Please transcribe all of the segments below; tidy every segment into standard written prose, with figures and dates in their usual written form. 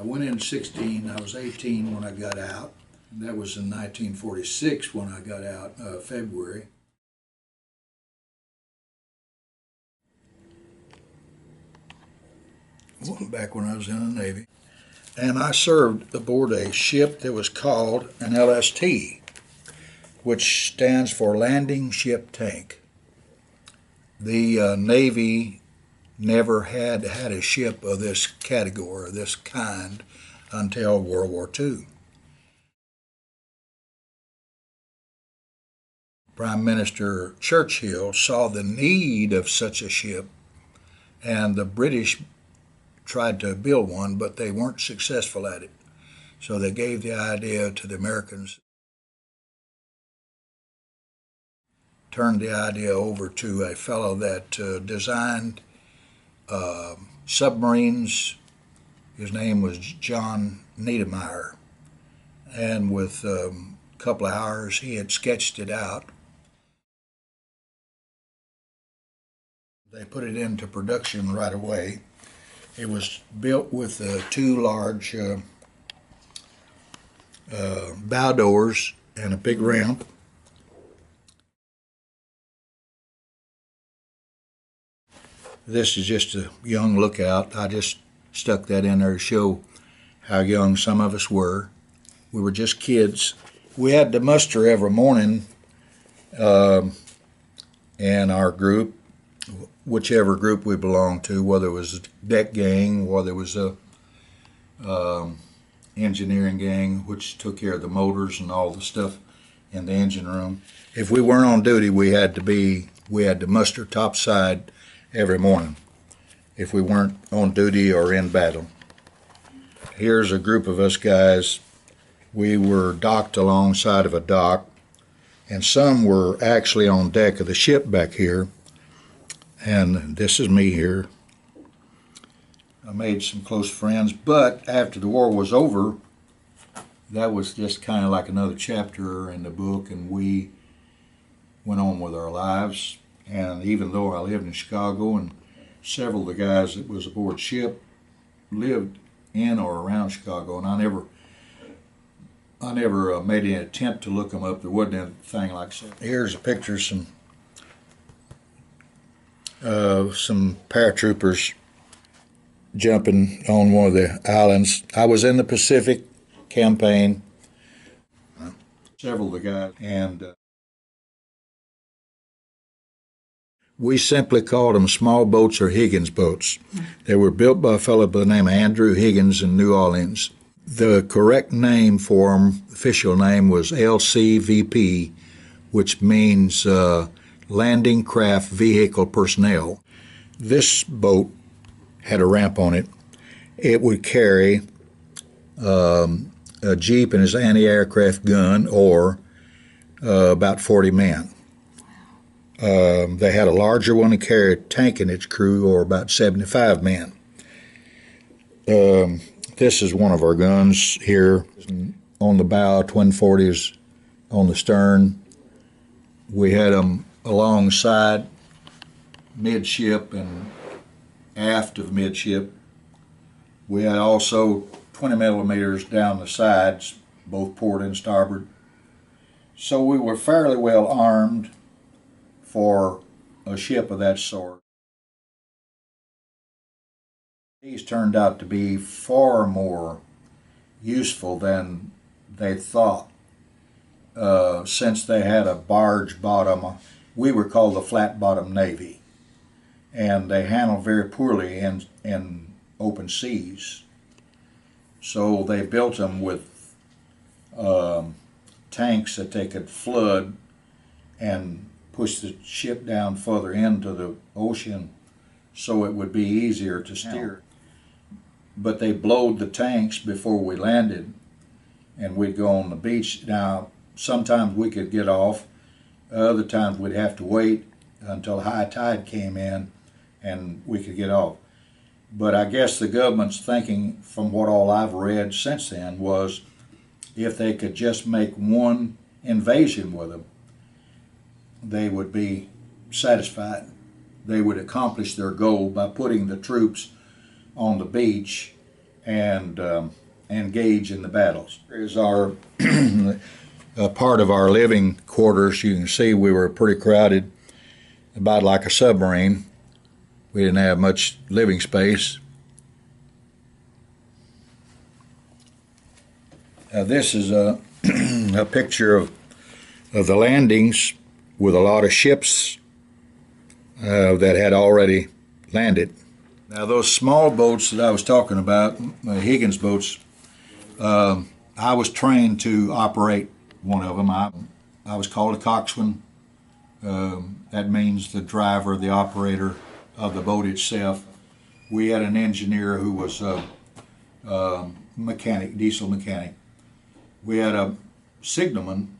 I went in 16, I was 18 when I got out. That was in 1946 when I got out, February. Back when I was in the Navy. And I served aboard a ship that was called an LST, which stands for Landing Ship Tank. The Navy never had a ship of this category, of this kind, until World War II. Prime Minister Churchill saw the need of such a ship, and the British tried to build one, but they weren't successful at it. So they gave the idea to the Americans, turned the idea over to a fellow that designed submarines. His name was John Niedermeyer. And with a couple of hours, he had sketched it out. They put it into production right away. It was built with two large bow doors and a big ramp. This is just a young lookout. I just stuck that in there to show how young some of us were. We were just kids. We had to muster every morning, and our group, whichever group we belonged to, whether it was a deck gang, whether it was a engineering gang, which took care of the motors and all the stuff in the engine room. If we weren't on duty, we had to muster topside every morning if we weren't on duty or in battle. Here's a group of us guys. We were docked alongside of a dock, and some were actually on deck of the ship back here. And this is me here. I made some close friends, but after the war was over, that was just kind of like another chapter in the book, and we went on with our lives. And even though I lived in Chicago, and several of the guys that was aboard ship lived in or around Chicago, and I never made any attempt to look them up. There wasn't anything like that. Here's a picture of some paratroopers jumping on one of the islands. I was in the Pacific campaign. Several of the guys, and we simply called them small boats or Higgins boats. They were built by a fellow by the name of Andrew Higgins in New Orleans. The correct name for them, official name, was LCVP, which means Landing Craft Vehicle Personnel. This boat had a ramp on it. It would carry a Jeep and his anti-aircraft gun, or about 40 men. They had a larger one that carried a tank in its crew, or about 75 men. This is one of our guns here. On the bow, twin 40s on the stern. We had them alongside, midship and aft of midship. We had also 20 millimeters down the sides, both port and starboard. So we were fairly well armed for a ship of that sort. These turned out to be far more useful than they thought, since they had a barge bottom. We were called the flat bottom Navy, and they handled very poorly in open seas. So they built them with tanks that they could flood and push the ship down further into the ocean so it would be easier to steer. But they blowed the tanks before we landed, and we'd go on the beach. Now, sometimes we could get off, other times we'd have to wait until high tide came in and we could get off. But I guess the government's thinking, from what all I've read since then, was if they could just make one invasion with them, they would be satisfied. They would accomplish their goal by putting the troops on the beach and engage in the battles. Here's our part of our living quarters. You can see we were pretty crowded, about like a submarine. We didn't have much living space. This is a, a picture of the landings with a lot of ships that had already landed. Now those small boats that I was talking about, Higgins boats, I was trained to operate one of them. I was called a coxswain. That means the driver, the operator of the boat itself. We had an engineer who was a mechanic, diesel mechanic. We had a signalman,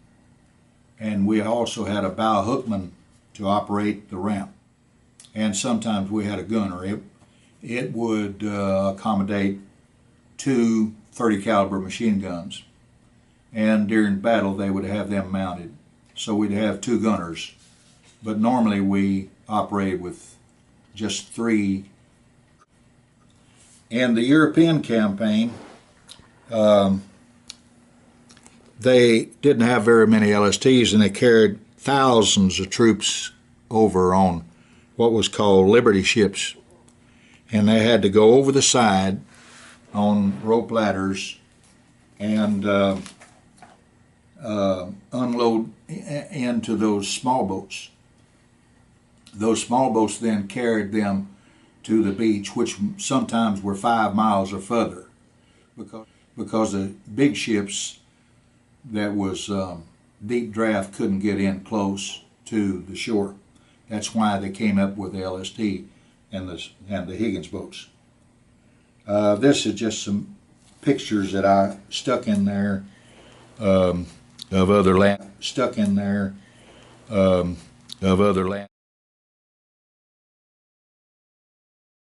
and we also had a bow hookman to operate the ramp. And sometimes we had a gunner. It would accommodate 2 .30 caliber machine guns, and during battle they would have them mounted. So we'd have 2 gunners, but normally we operated with just 3. In the European campaign, they didn't have very many LSTs, and they carried thousands of troops over on what was called Liberty ships, and they had to go over the side on rope ladders and unload into those small boats. Those small boats then carried them to the beach, which sometimes were 5 miles or further, because the big ships that was deep draft couldn't get in close to the shore. That's why they came up with the LST and the Higgins boats. This is just some pictures that I stuck in there of other land.